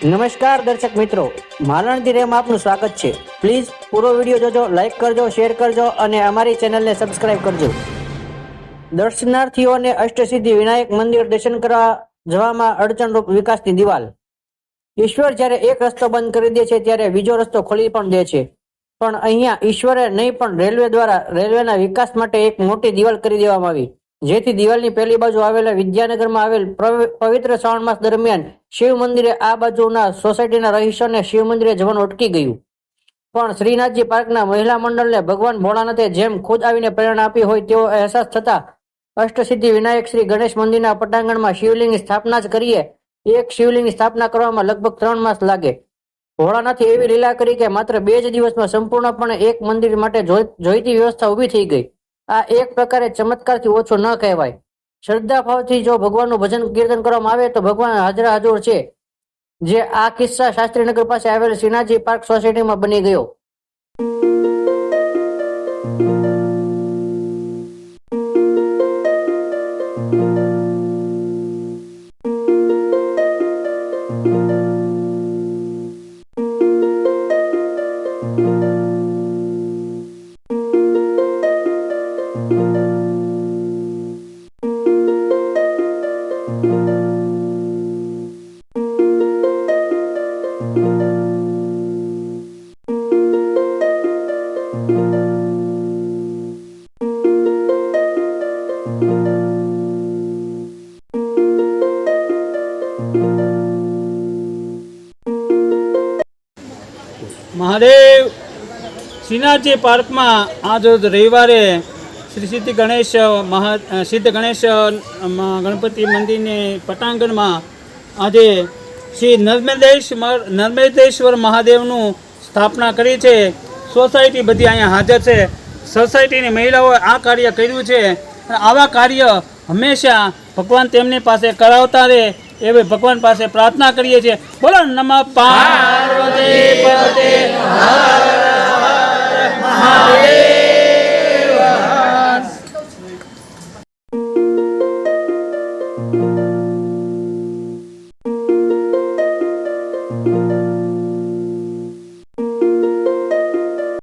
નમસ્કાર દર્શક મિત્રો, માલણથી રેમાં આપનું સ્વાગત છે। પ્લીઝ પૂરો વિડીયો જોજો, લાઈક કરજો, શેર કરજો અને અમારી ચેનલને સબસ્ક્રાઇબ કરજો। દર્શનાર્થીઓને અષ્ટસિદ્ધિ વિનાયક મંદિર દર્શન કરવા જવામાં અડચણરૂપ વિકાસની દિવાલ। ઈશ્વર જ્યારે એક રસ્તો બંધ કરી દે છે ત્યારે બીજો રસ્તો ખોલી પણ દે છે, પણ અહીંયા ઈશ્વરે નહીં પણ રેલવે દ્વારા રેલવેના વિકાસ માટે એક મોટી દિવાલ કરી દેવામાં આવી, જેથી દિવાલની પહેલી બાજુ આવેલા વિદ્યાનગરમાં આવેલ પવિત્ર શ્રાવણ માસ દરમિયાન શિવ મંદિરે આ બાજુના સોસાયટીના રહીશોને શિવ મંદિરે જવાનું અટકી ગયું। પણ શ્રીનાથજી પાર્કના મહિલા મંડળને ભગવાન ભોળાનાથે જેમ ખુદ આવીને પ્રેરણા આપી હોય તેવો અહેસાસ થતા અષ્ટસિદ્ધિ વિનાયક શ્રી ગણેશ મંદિરના પટાંગણમાં શિવલિંગની સ્થાપના જ કરીએ। એક શિવલિંગની સ્થાપના કરવામાં લગભગ 3 માસ લાગે। ભોળાનાથે એવી લીલા કરી કે માત્ર 2 જ દિવસમાં સંપૂર્ણપણે એક મંદિર માટે જોઈતી વ્યવસ્થા ઊભી થઈ ગઈ। આ એક પ્રકારે ચમત્કારથી ઓછો ન કહેવાય। શ્રદ્ધા ભાવથી જો ભગવાનનું ભજન કીર્તન કરવામાં આવે તો ભગવાન હાજરા હજુર છે, જે આ કિસ્સા શાસ્ત્રીનગર પાસે આવેલ શ્રીનાથજી પાર્ક સોસાયટીમાં બની ગયો। મહાદેવ શ્રીનાથજી પાર્કમાં આજ રવિવારે શ્રી સિદ્ધ ગણેશ ગણપતિ મંદિરની પટાંગણમાં આજે શ્રી નર્મદેશ્વર મહાદેવનું સ્થાપના કરી છે। સોસાયટી બધી અહીંયા હાજર છે। સોસાયટીની મહિલાઓએ આ કાર્ય કર્યું છે અને આવા કાર્ય હંમેશા ભગવાન તેમની પાસે કરાવતા રહે એવી ભગવાન પાસે પ્રાર્થના કરીએ છીએ। બોલો નમઃ પાર્વતી પતે હર હર મહાદેવ।